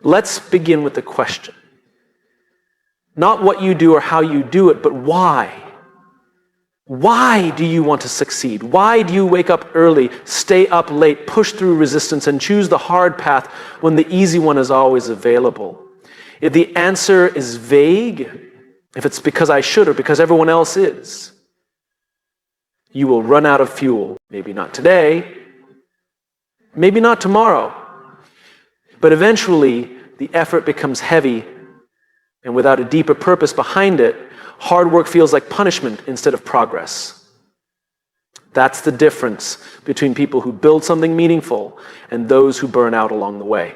Let's begin with the question. Not what you do or how you do it, but why? Why do you want to succeed? Why do you wake up early, stay up late, push through resistance, and choose the hard path when the easy one is always available? If the answer is vague, if it's because I should or because everyone else is, you will run out of fuel. Maybe not today, maybe not tomorrow, but eventually the effort becomes heavy, and without a deeper purpose behind it, hard work feels like punishment instead of progress. That's the difference between people who build something meaningful and those who burn out along the way.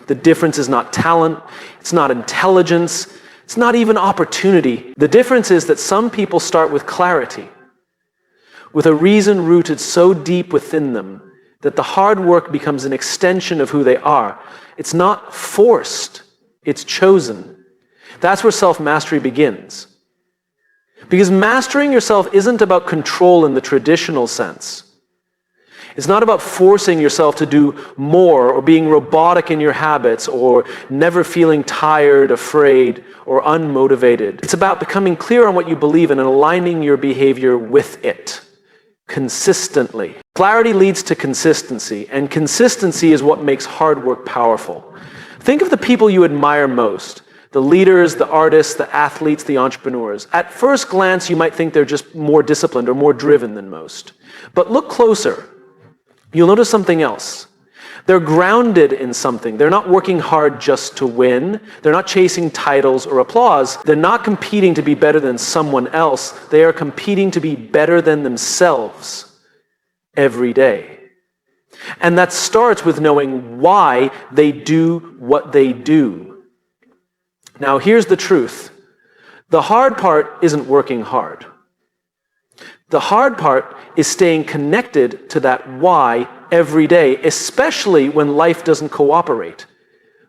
The difference is not talent, it's not intelligence, it's not even opportunity. The difference is that some people start with clarity, with a reason rooted so deep within them that the hard work becomes an extension of who they are. It's not forced, it's chosen. That's where self-mastery begins. Because mastering yourself isn't about control in the traditional sense. It's not about forcing yourself to do more or being robotic in your habits or never feeling tired, afraid, or unmotivated. It's about becoming clear on what you believe in and aligning your behavior with it consistently. Clarity leads to consistency, and consistency is what makes hard work powerful. Think of the people you admire most. The leaders, the artists, the athletes, the entrepreneurs. At first glance, you might think they're just more disciplined or more driven than most. But look closer. You'll notice something else. They're grounded in something. They're not working hard just to win. They're not chasing titles or applause. They're not competing to be better than someone else. They are competing to be better than themselves every day. And that starts with knowing why they do what they do. Now, here's the truth. The hard part isn't working hard. The hard part is staying connected to that why every day, especially when life doesn't cooperate,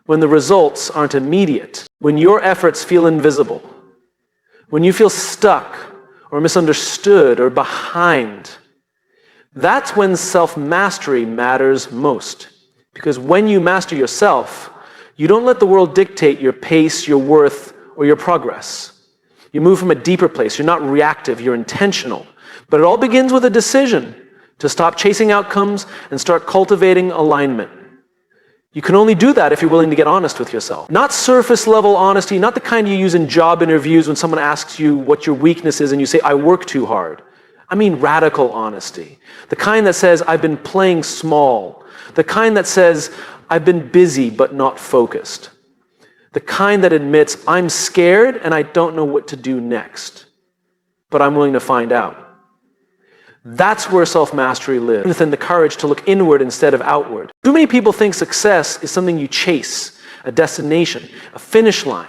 when the results aren't immediate, when your efforts feel invisible, when you feel stuck or misunderstood or behind. That's when self-mastery matters most. Because when you master yourself, you don't let the world dictate your pace, your worth, or your progress. You move from a deeper place. You're not reactive, you're intentional. But it all begins with a decision to stop chasing outcomes and start cultivating alignment. You can only do that if you're willing to get honest with yourself. Not surface level honesty, not the kind you use in job interviews when someone asks you what your weakness is and you say, I work too hard. I mean radical honesty. The kind that says, I've been playing small. The kind that says, I've been busy but not focused. The kind that admits, I'm scared and I don't know what to do next, but I'm willing to find out. That's where self-mastery lives, within the courage to look inward instead of outward. Too many people think success is something you chase, a destination, a finish line.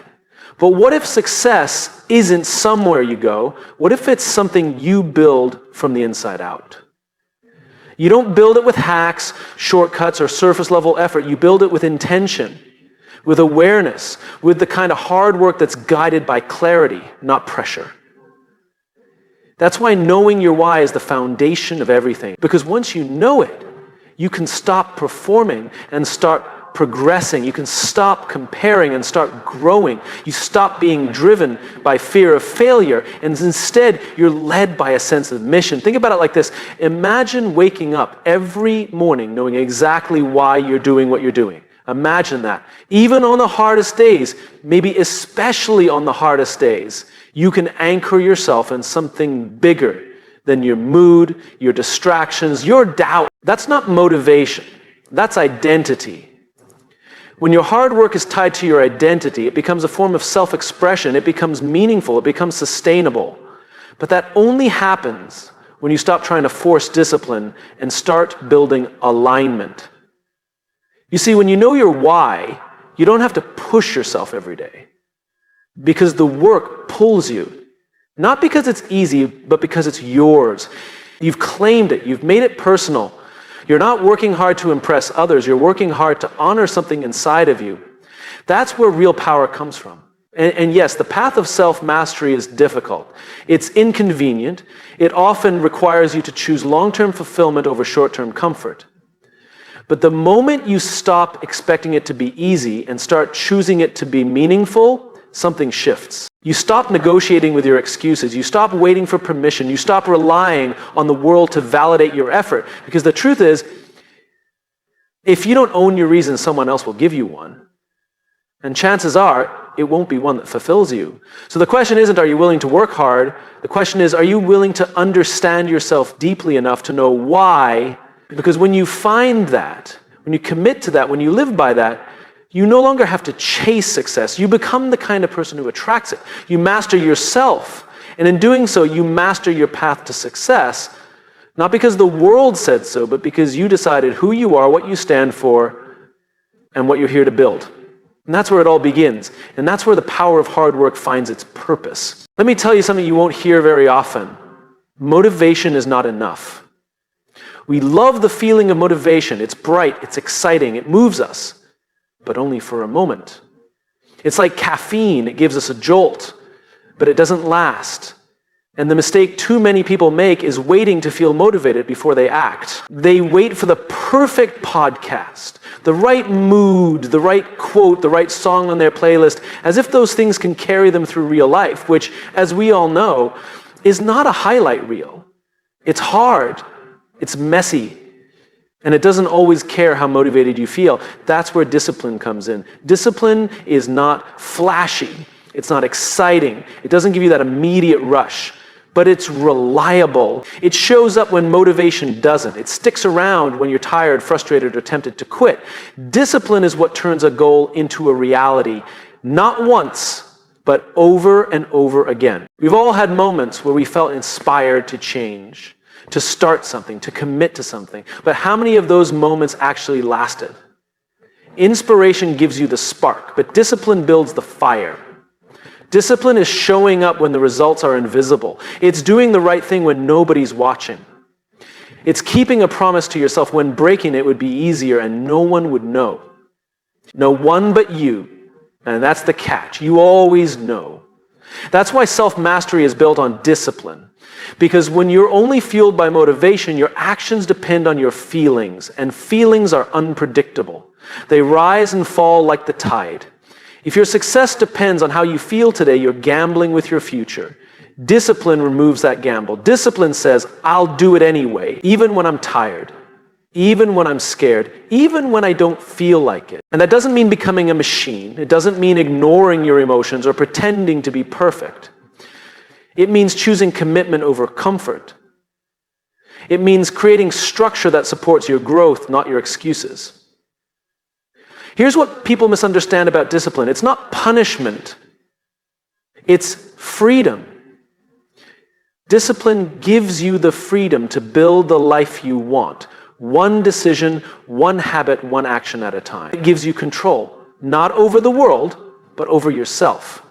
But what if success isn't somewhere you go? What if it's something you build from the inside out? You don't build it with hacks, shortcuts, or surface-level effort. You build it with intention, with awareness, with the kind of hard work that's guided by clarity, not pressure. That's why knowing your why is the foundation of everything. Because once you know it, you can stop performing and start progressing. You can stop comparing and start growing. You stop being driven by fear of failure, and instead you're led by a sense of mission. Think about it like this. Imagine waking up every morning knowing exactly why you're doing what you're doing. Imagine that. Even on the hardest days, maybe especially on the hardest days, you can anchor yourself in something bigger than your mood, your distractions, your doubt. That's not motivation. That's identity. When your hard work is tied to your identity, it becomes a form of self-expression. It becomes meaningful. It becomes sustainable. But that only happens when you stop trying to force discipline and start building alignment. You see, when you know your why, you don't have to push yourself every day because the work pulls you. Not because it's easy, but because it's yours. You've claimed it. You've made it personal. You're not working hard to impress others. You're working hard to honor something inside of you. That's where real power comes from. And yes, the path of self-mastery is difficult. It's inconvenient. It often requires you to choose long-term fulfillment over short-term comfort. But the moment you stop expecting it to be easy and start choosing it to be meaningful, something shifts. You stop negotiating with your excuses. You stop waiting for permission. You stop relying on the world to validate your effort. Because the truth is, if you don't own your reason, someone else will give you one. And chances are, it won't be one that fulfills you. So the question isn't, are you willing to work hard? The question is, are you willing to understand yourself deeply enough to know why? Because when you find that, when you commit to that, when you live by that, you no longer have to chase success. You become the kind of person who attracts it. You master yourself. And in doing so, you master your path to success, not because the world said so, but because you decided who you are, what you stand for, and what you're here to build. And that's where it all begins. And that's where the power of hard work finds its purpose. Let me tell you something you won't hear very often. Motivation is not enough. We love the feeling of motivation. It's bright, it's exciting, it moves us, but only for a moment. It's like caffeine. It gives us a jolt, but it doesn't last. And the mistake too many people make is waiting to feel motivated before they act. They wait for the perfect podcast, the right mood, the right quote, the right song on their playlist, as if those things can carry them through real life, which, as we all know, is not a highlight reel. It's hard, it's messy, and it doesn't always care how motivated you feel. That's where discipline comes in. Discipline is not flashy. It's not exciting. It doesn't give you that immediate rush. But it's reliable. It shows up when motivation doesn't. It sticks around when you're tired, frustrated, or tempted to quit. Discipline is what turns a goal into a reality, not once, but over and over again. We've all had moments where we felt inspired to change, to start something, to commit to something. But how many of those moments actually lasted? Inspiration gives you the spark, but discipline builds the fire. Discipline is showing up when the results are invisible. It's doing the right thing when nobody's watching. It's keeping a promise to yourself when breaking it would be easier and no one would know. No one but you. And that's the catch. You always know. That's why self-mastery is built on discipline. Because when you're only fueled by motivation, your actions depend on your feelings, and feelings are unpredictable. They rise and fall like the tide. If your success depends on how you feel today, you're gambling with your future. Discipline removes that gamble. Discipline says, I'll do it anyway, even when I'm tired, even when I'm scared, even when I don't feel like it. And that doesn't mean becoming a machine. It doesn't mean ignoring your emotions or pretending to be perfect. It means choosing commitment over comfort. It means creating structure that supports your growth, not your excuses. Here's what people misunderstand about discipline. It's not punishment. It's freedom. Discipline gives you the freedom to build the life you want. One decision, one habit, one action at a time. It gives you control, not over the world, but over yourself.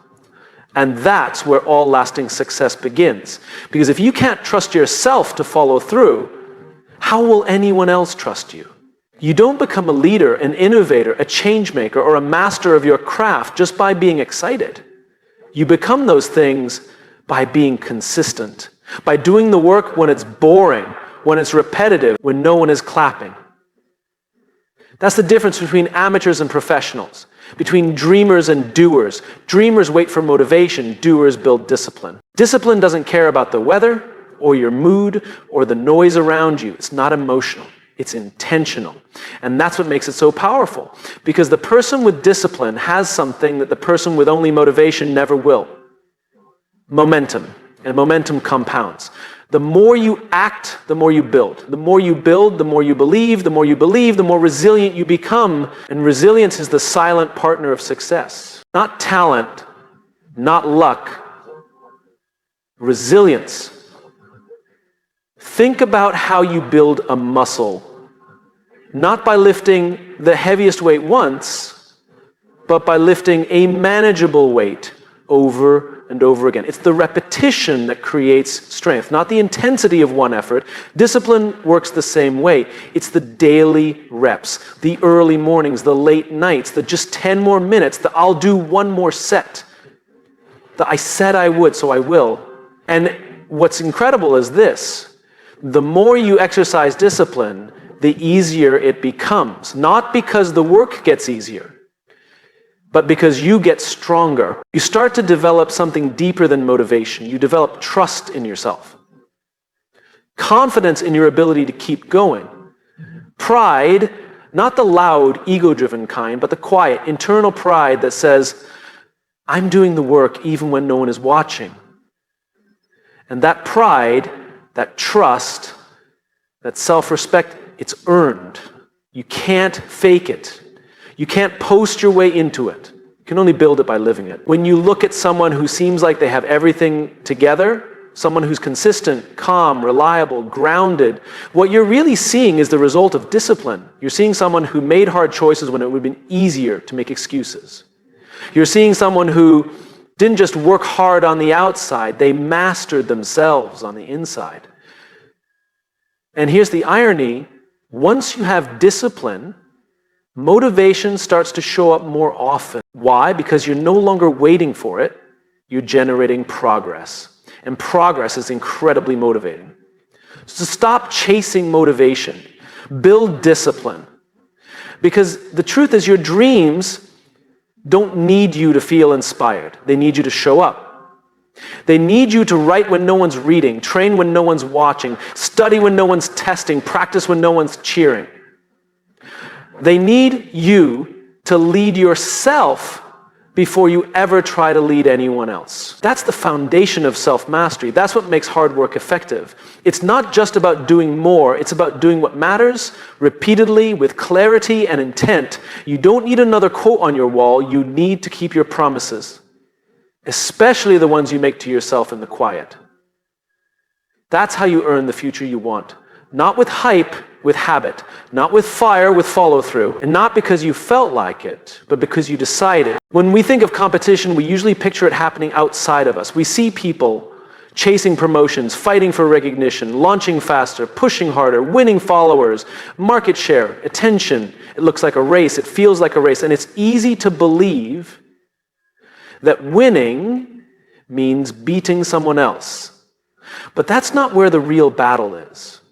And that's where all lasting success begins. Because if you can't trust yourself to follow through, how will anyone else trust you? You don't become a leader, an innovator, a change maker, or a master of your craft just by being excited. You become those things by being consistent, by doing the work when it's boring, when it's repetitive, when no one is clapping. That's the difference between amateurs and professionals, between dreamers and doers. Dreamers wait for motivation, doers build discipline. Discipline doesn't care about the weather, or your mood, or the noise around you. It's not emotional. It's intentional. And that's what makes it so powerful. Because the person with discipline has something that the person with only motivation never will. Momentum. And momentum compounds. The more you act, the more you build. The more you build, the more you believe. The more you believe, the more resilient you become. And resilience is the silent partner of success. Not talent, not luck. Resilience. Think about how you build a muscle, not by lifting the heaviest weight once, but by lifting a manageable weight over and over again. It's the repetition that creates strength, not the intensity of one effort. Discipline works the same way. It's the daily reps, the early mornings, the late nights, the just 10 more minutes, the I'll do one more set, the I said I would, so I will. And what's incredible is this. The more you exercise discipline, the easier it becomes. Not because the work gets easier, but because you get stronger. You start to develop something deeper than motivation. You develop trust in yourself. Confidence in your ability to keep going. Pride, not the loud, ego-driven kind, but the quiet, internal pride that says, I'm doing the work even when no one is watching. And that pride, that trust, that self-respect, it's earned. You can't fake it. You can't post your way into it. You can only build it by living it. When you look at someone who seems like they have everything together, someone who's consistent, calm, reliable, grounded, what you're really seeing is the result of discipline. You're seeing someone who made hard choices when it would have been easier to make excuses. You're seeing someone who didn't just work hard on the outside, they mastered themselves on the inside. And here's the irony, once you have discipline, motivation starts to show up more often. Why? Because you're no longer waiting for it, you're generating progress. And progress is incredibly motivating. So stop chasing motivation. Build discipline. Because the truth is your dreams don't need you to feel inspired. They need you to show up. They need you to write when no one's reading, train when no one's watching, study when no one's testing, practice when no one's cheering. They need you to lead yourself before you ever try to lead anyone else. That's the foundation of self-mastery. That's what makes hard work effective. It's not just about doing more, it's about doing what matters repeatedly with clarity and intent. You don't need another quote on your wall, you need to keep your promises, especially the ones you make to yourself in the quiet. That's how you earn the future you want. Not with hype, with habit. Not with fire, with follow-through. And not because you felt like it, but because you decided. When we think of competition, we usually picture it happening outside of us. We see people chasing promotions, fighting for recognition, launching faster, pushing harder, winning followers, market share, attention. It looks like a race. It feels like a race. And it's easy to believe that winning means beating someone else. But that's not where the real battle is.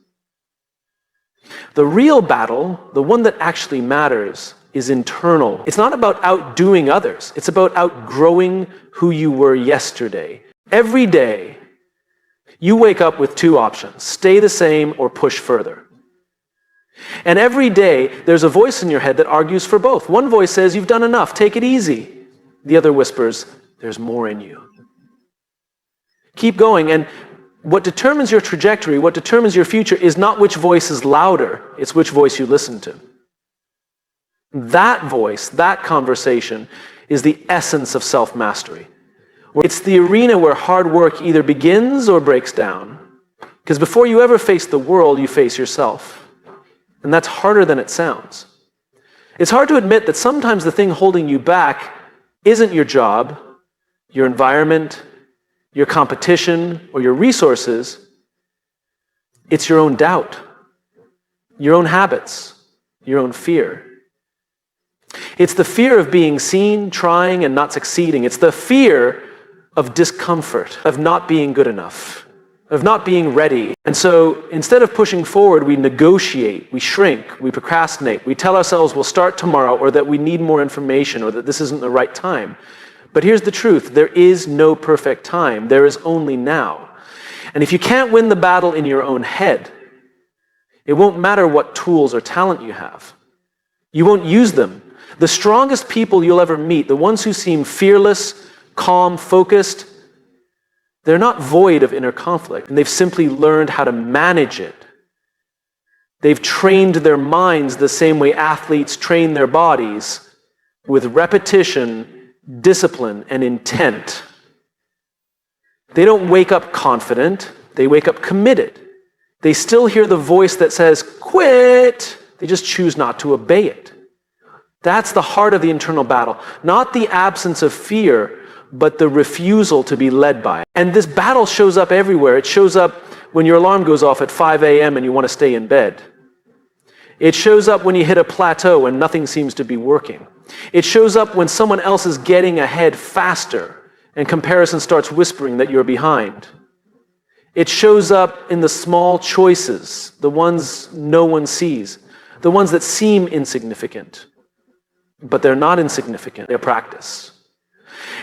The real battle, the one that actually matters, is internal. It's not about outdoing others. It's about outgrowing who you were yesterday. Every day, you wake up with two options: stay the same or push further. And every day, there's a voice in your head that argues for both. One voice says, you've done enough, take it easy. The other whispers, there's more in you. Keep going. And what determines your trajectory, what determines your future, is not which voice is louder, it's which voice you listen to. That voice, that conversation, is the essence of self-mastery. It's the arena where hard work either begins or breaks down. Because before you ever face the world, you face yourself. And that's harder than it sounds. It's hard to admit that sometimes the thing holding you back isn't your job, your environment, your competition, or your resources. It's your own doubt, your own habits, your own fear. It's the fear of being seen, trying, and not succeeding. It's the fear of discomfort, of not being good enough, of not being ready. And so instead of pushing forward, we negotiate, we shrink, we procrastinate, we tell ourselves we'll start tomorrow, or that we need more information, or that this isn't the right time. But here's the truth, there is no perfect time, there is only now. And if you can't win the battle in your own head, it won't matter what tools or talent you have. You won't use them. The strongest people you'll ever meet, the ones who seem fearless, calm, focused, they're not void of inner conflict, and they've simply learned how to manage it. They've trained their minds the same way athletes train their bodies, with repetition, discipline, and intent. They don't wake up confident, they wake up committed. They still hear the voice that says, quit! They just choose not to obey it. That's the heart of the internal battle. Not the absence of fear, but the refusal to be led by it. And this battle shows up everywhere. It shows up when your alarm goes off at 5 a.m. and you want to stay in bed. It shows up when you hit a plateau and nothing seems to be working. It shows up when someone else is getting ahead faster and comparison starts whispering that you're behind. It shows up in the small choices, the ones no one sees, the ones that seem insignificant, but they're not insignificant, they're practice.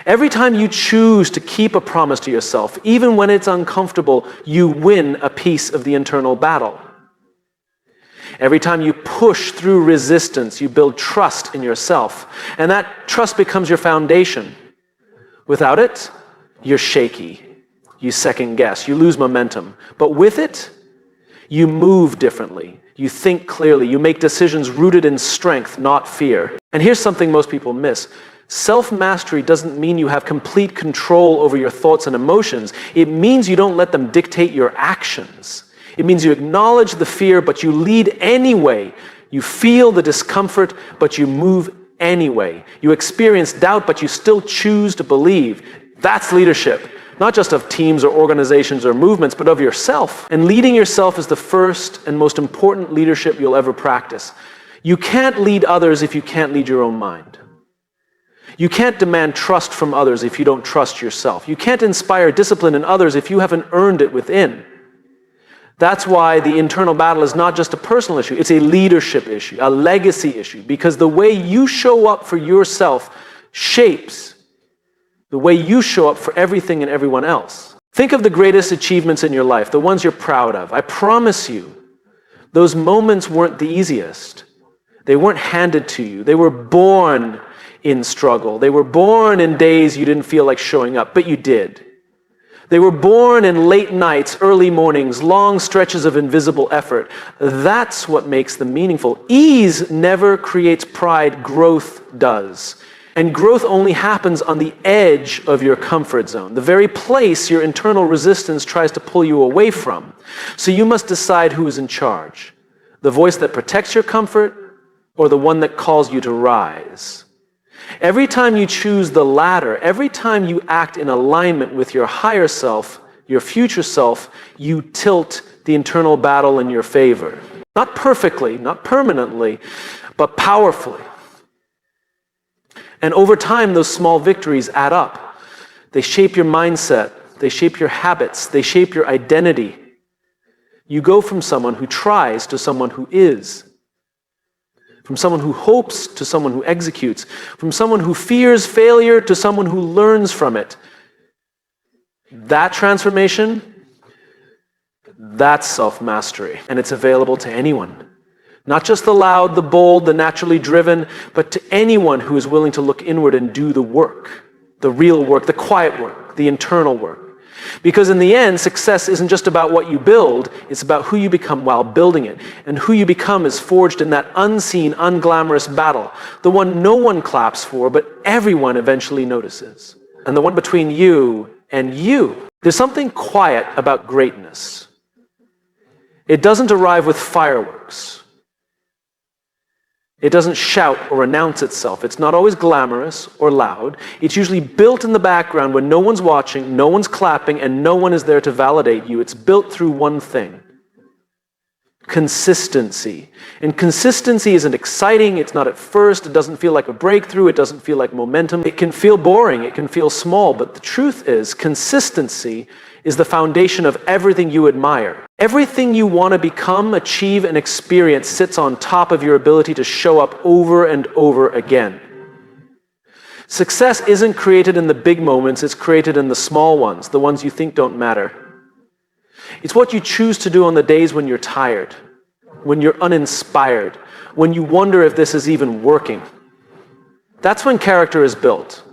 Every time you choose to keep a promise to yourself, even when it's uncomfortable, you win a piece of the internal battle. Every time you push through resistance, you build trust in yourself, and that trust becomes your foundation. Without it, you're shaky. You second guess, you lose momentum. But with it, you move differently. You think clearly. You make decisions rooted in strength, not fear. And here's something most people miss. Self-mastery doesn't mean you have complete control over your thoughts and emotions. It means you don't let them dictate your actions. It means you acknowledge the fear, but you lead anyway. You feel the discomfort, but you move anyway. You experience doubt, but you still choose to believe. That's leadership. Not just of teams or organizations or movements, but of yourself. And leading yourself is the first and most important leadership you'll ever practice. You can't lead others if you can't lead your own mind. You can't demand trust from others if you don't trust yourself. You can't inspire discipline in others if you haven't earned it within. That's why the internal battle is not just a personal issue, it's a leadership issue, a legacy issue, because the way you show up for yourself shapes the way you show up for everything and everyone else. Think of the greatest achievements in your life, the ones you're proud of. I promise you, those moments weren't the easiest. They weren't handed to you. They were born in struggle. They were born in days you didn't feel like showing up, but you did. They were born in late nights, early mornings, long stretches of invisible effort. That's what makes them meaningful. Ease never creates pride, growth does. And growth only happens on the edge of your comfort zone, the very place your internal resistance tries to pull you away from. So you must decide who is in charge, the voice that protects your comfort or the one that calls you to rise. Every time you choose the latter, every time you act in alignment with your higher self, your future self, you tilt the internal battle in your favor. Not perfectly, not permanently, but powerfully. And over time, those small victories add up. They shape your mindset. They shape your habits. They shape your identity. You go from someone who tries to someone who is. From someone who hopes to someone who executes. From someone who fears failure to someone who learns from it. That transformation, that's self-mastery. And it's available to anyone. Not just the loud, the bold, the naturally driven, but to anyone who is willing to look inward and do the work, the real work, the quiet work, the internal work. Because in the end, success isn't just about what you build, it's about who you become while building it. And who you become is forged in that unseen, unglamorous battle, the one no one claps for, but everyone eventually notices. And the one between you and you. There's something quiet about greatness. It doesn't arrive with fireworks. It doesn't shout or announce itself. It's not always glamorous or loud. It's usually built in the background when no one's watching, no one's clapping, and no one is there to validate you. It's built through one thing: consistency. And consistency isn't exciting. It's not at first. It doesn't feel like a breakthrough. It doesn't feel like momentum. It can feel boring. It can feel small. But the truth is, consistency is the foundation of everything you admire. Everything you want to become, achieve, and experience sits on top of your ability to show up over and over again. Success isn't created in the big moments, it's created in the small ones, the ones you think don't matter. It's what you choose to do on the days when you're tired, when you're uninspired, when you wonder if this is even working. That's when character is built.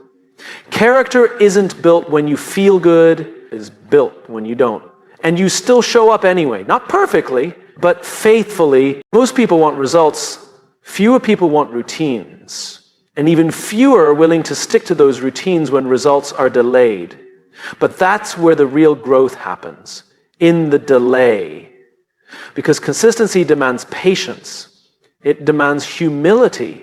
Character isn't built when you feel good, it's built when you don't. And you still show up anyway. Not perfectly, but faithfully. Most people want results. Fewer people want routines. And even fewer are willing to stick to those routines when results are delayed. But that's where the real growth happens, in the delay. Because consistency demands patience. It demands humility.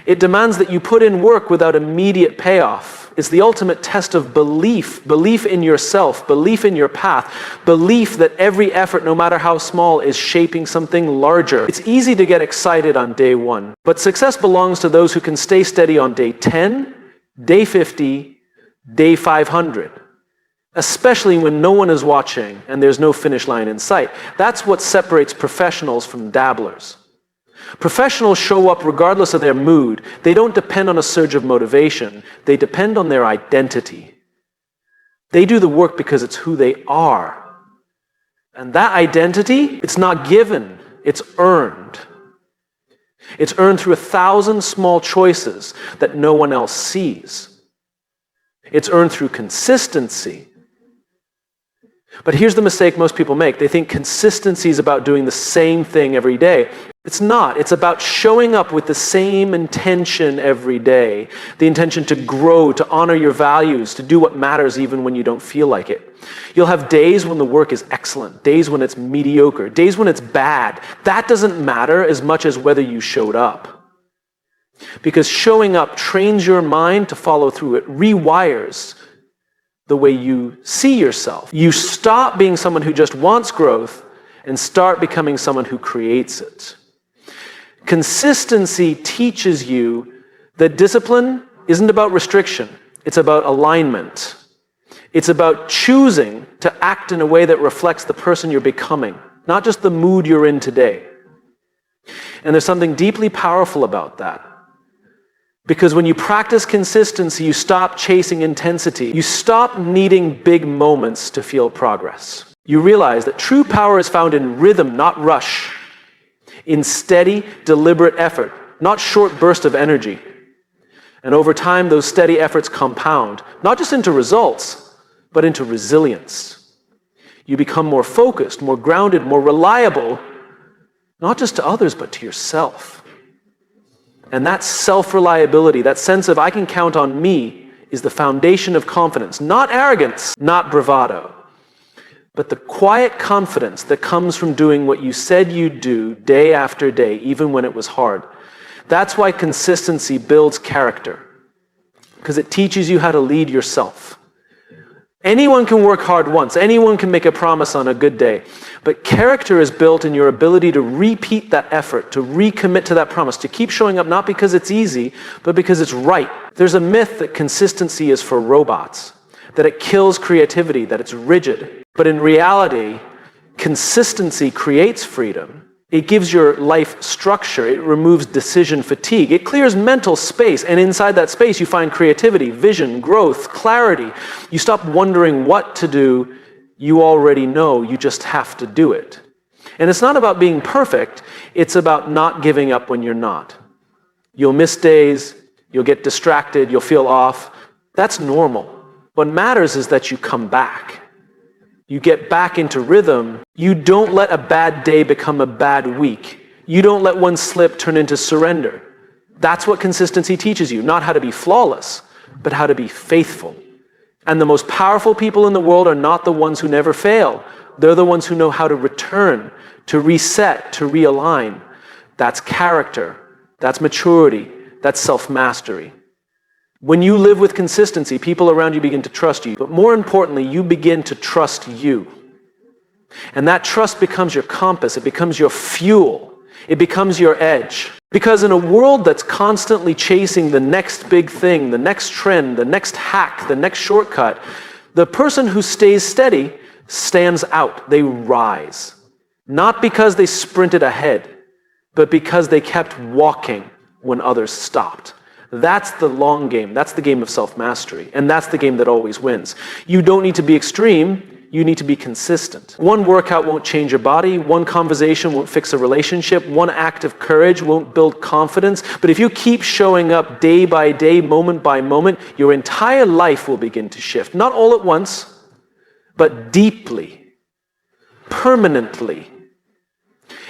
It demands that you put in work without immediate payoff. It's the ultimate test of belief in yourself, belief in your path, belief that every effort, no matter how small, is shaping something larger. It's easy to get excited on day 1, but success belongs to those who can stay steady on day 10, day 50, day 500. especially when no one is watching and there's no finish line in sight. That's what separates professionals from dabblers. Professionals show up regardless of their mood. They don't depend on a surge of motivation. They depend on their identity. They do the work because it's who they are. And that identity, it's not given, it's earned. It's earned through 1,000 small choices that no one else sees. It's earned through consistency. But here's the mistake most people make. They think consistency is about doing the same thing every day. It's not. It's about showing up with the same intention every day. The intention to grow, to honor your values, to do what matters even when you don't feel like it. You'll have days when the work is excellent, days when it's mediocre, days when it's bad. That doesn't matter as much as whether you showed up. Because showing up trains your mind to follow through. It rewires the way you see yourself. You stop being someone who just wants growth and start becoming someone who creates it. Consistency teaches you that discipline isn't about restriction. It's about alignment. It's about choosing to act in a way that reflects the person you're becoming, not just the mood you're in today. And there's something deeply powerful about that. Because when you practice consistency, you stop chasing intensity. You stop needing big moments to feel progress. You realize that true power is found in rhythm, not rush. In steady, deliberate effort, not short bursts of energy. And over time, those steady efforts compound, not just into results, but into resilience. You become more focused, more grounded, more reliable, not just to others, but to yourself. And that self-reliability, that sense of I can count on me, is the foundation of confidence. Not arrogance, not bravado, but the quiet confidence that comes from doing what you said you'd do day after day, even when it was hard. That's why consistency builds character, because it teaches you how to lead yourself. Anyone can work hard once. Anyone can make a promise on a good day. But character is built in your ability to repeat that effort, to recommit to that promise, to keep showing up not because it's easy, but because it's right. There's a myth that consistency is for robots, that it kills creativity, that it's rigid. But in reality, consistency creates freedom. It gives your life structure. It removes decision fatigue. It clears mental space. And inside that space, you find creativity, vision, growth, clarity. You stop wondering what to do. You already know. You just have to do it. And it's not about being perfect. It's about not giving up when you're not. You'll miss days. You'll get distracted. You'll feel off. That's normal. What matters is that you come back. You get back into rhythm. You don't let a bad day become a bad week. You don't let one slip turn into surrender. That's what consistency teaches you. Not how to be flawless, but how to be faithful. And the most powerful people in the world are not the ones who never fail. They're the ones who know how to return, to reset, to realign. That's character. That's maturity. That's self-mastery. When you live with consistency, people around you begin to trust you. But more importantly, you begin to trust you. And that trust becomes your compass. It becomes your fuel. It becomes your edge. Because in a world that's constantly chasing the next big thing, the next trend, the next hack, the next shortcut, the person who stays steady stands out. They rise. Not because they sprinted ahead, but because they kept walking when others stopped. That's the long game. That's the game of self-mastery. And that's the game that always wins. You don't need to be extreme. You need to be consistent. One workout won't change your body. One conversation won't fix a relationship. One act of courage won't build confidence. But if you keep showing up day by day, moment by moment, your entire life will begin to shift. Not all at once, but deeply, permanently.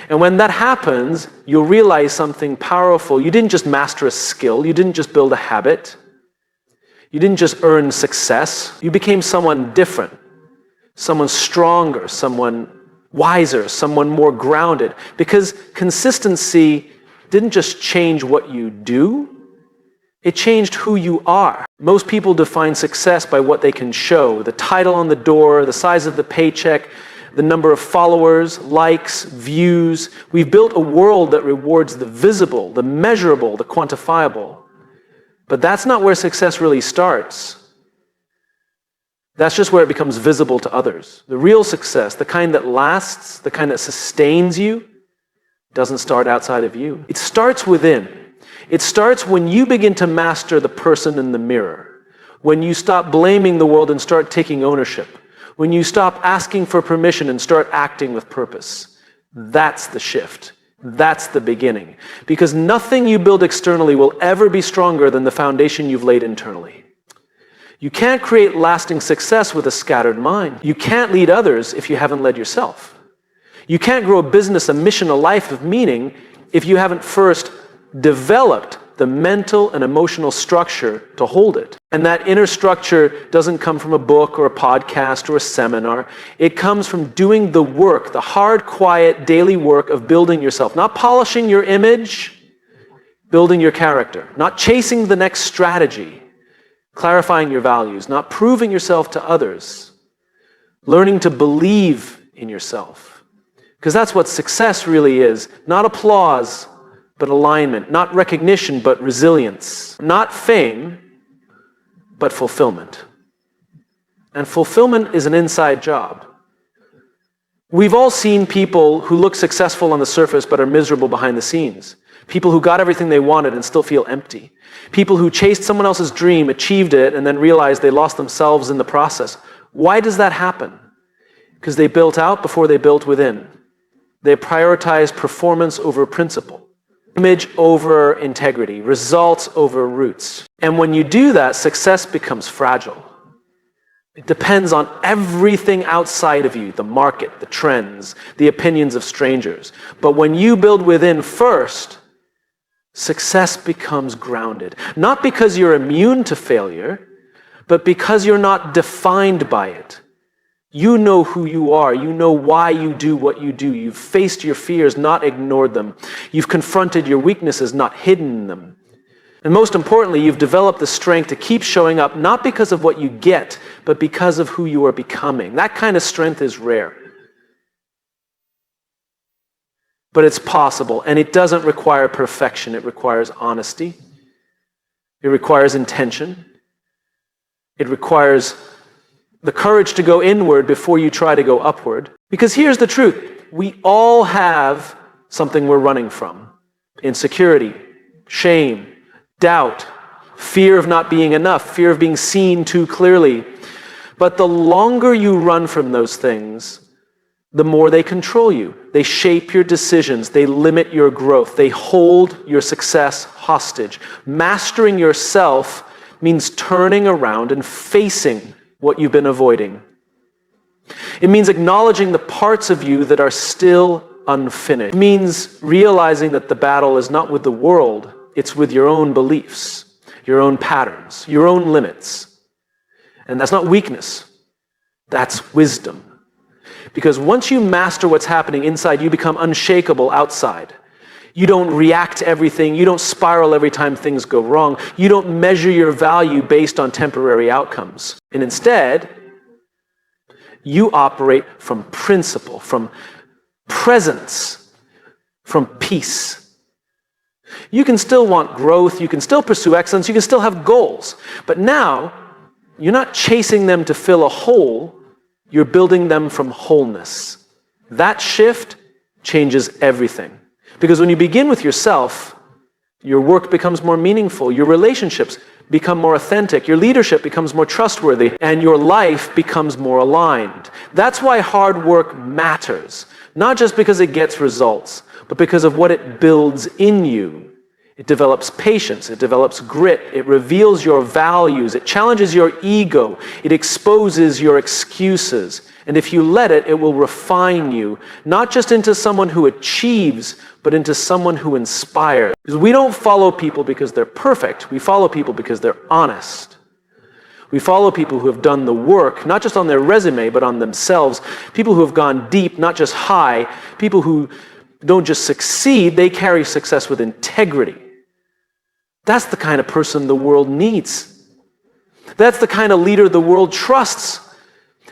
And when that happens, you'll realize something powerful. You didn't just master a skill. You didn't just build a habit. You didn't just earn success. You became someone different, someone stronger, someone wiser, someone more grounded. Because consistency didn't just change what you do. It changed who you are. Most people define success by what they can show, the title on the door, the size of the paycheck, the number of followers, likes, views. We've built a world that rewards the visible, the measurable, the quantifiable. But that's not where success really starts. That's just where it becomes visible to others. The real success, the kind that lasts, the kind that sustains you, doesn't start outside of you. It starts within. It starts when you begin to master the person in the mirror, when you stop blaming the world and start taking ownership, when you stop asking for permission and start acting with purpose. That's the shift. That's the beginning. Because nothing you build externally will ever be stronger than the foundation you've laid internally. You can't create lasting success with a scattered mind. You can't lead others if you haven't led yourself. You can't grow a business, a mission, a life of meaning if you haven't first developed the mental and emotional structure to hold it. And that inner structure doesn't come from a book or a podcast or a seminar. It comes from doing the work, the hard, quiet, daily work of building yourself. Not polishing your image, building your character. Not chasing the next strategy, clarifying your values. Not proving yourself to others. Learning to believe in yourself. Because that's what success really is. Not applause, but alignment. Not recognition, but resilience. Not fame, but fulfillment. And fulfillment is an inside job. We've all seen people who look successful on the surface but are miserable behind the scenes. People who got everything they wanted and still feel empty. People who chased someone else's dream, achieved it, and then realized they lost themselves in the process. Why does that happen? Because they built out before they built within. They prioritized performance over principle. Image over integrity, results over roots. And when you do that, success becomes fragile. It depends on everything outside of you, the market, the trends, the opinions of strangers. But when you build within first, success becomes grounded. Not because you're immune to failure, but because you're not defined by it. You know who you are. You know why you do what you do. You've faced your fears, not ignored them. You've confronted your weaknesses, not hidden them. And most importantly, you've developed the strength to keep showing up, not because of what you get, but because of who you are becoming. That kind of strength is rare. But it's possible, and it doesn't require perfection. It requires honesty. It requires intention. It requires the courage to go inward before you try to go upward. Because here's the truth. We all have something we're running from. Insecurity, shame, doubt, fear of not being enough, fear of being seen too clearly. But the longer you run from those things, the more they control you. They shape your decisions. They limit your growth. They hold your success hostage. Mastering yourself means turning around and facing what you've been avoiding. It means acknowledging the parts of you that are still unfinished. It means realizing that the battle is not with the world, it's with your own beliefs, your own patterns, your own limits. And that's not weakness, that's wisdom. Because once you master what's happening inside, you become unshakable outside. You don't react to everything. You don't spiral every time things go wrong. You don't measure your value based on temporary outcomes. And instead, you operate from principle, from presence, from peace. You can still want growth. You can still pursue excellence. You can still have goals. But now, you're not chasing them to fill a hole. You're building them from wholeness. That shift changes everything. Because when you begin with yourself, your work becomes more meaningful, your relationships become more authentic, your leadership becomes more trustworthy, and your life becomes more aligned. That's why hard work matters. Not just because it gets results, but because of what it builds in you. It develops patience, it develops grit, it reveals your values, it challenges your ego, it exposes your excuses. And if you let it, it will refine you, not just into someone who achieves, but into someone who inspires. Because we don't follow people because they're perfect, we follow people because they're honest. We follow people who have done the work, not just on their resume, but on themselves. People who have gone deep, not just high. People who don't just succeed, they carry success with integrity. That's the kind of person the world needs. That's the kind of leader the world trusts.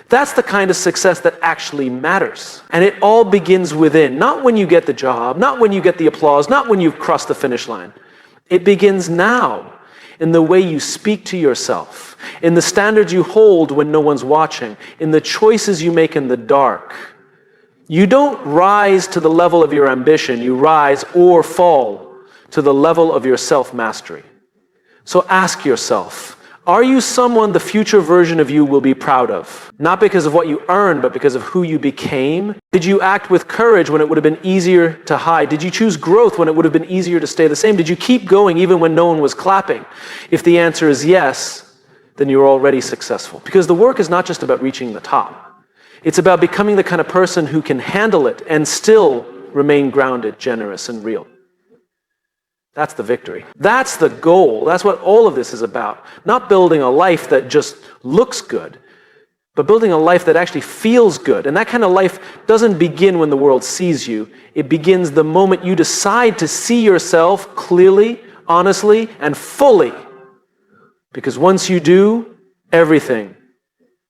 That's the kind of success that actually matters. And it all begins within, not when you get the job, not when you get the applause, not when you've crossed the finish line. It begins now. in the way you speak to yourself, in the standards you hold when no one's watching, in the choices you make in the dark. You don't rise to the level of your ambition, you rise or fall to the level of your self-mastery. So ask yourself, are you someone the future version of you will be proud of? Not because of what you earned, but because of who you became? Did you act with courage when it would have been easier to hide? Did you choose growth when it would have been easier to stay the same? Did you keep going even when no one was clapping? If the answer is yes, then you're already successful. Because the work is not just about reaching the top. It's about becoming the kind of person who can handle it and still remain grounded, generous, and real. That's the victory. That's the goal. That's what all of this is about. Not building a life that just looks good, but building a life that actually feels good. And that kind of life doesn't begin when the world sees you. It begins the moment you decide to see yourself clearly, honestly, and fully. Because once you do, everything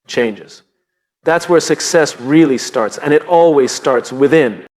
changes. That's where success really starts, and it always starts within.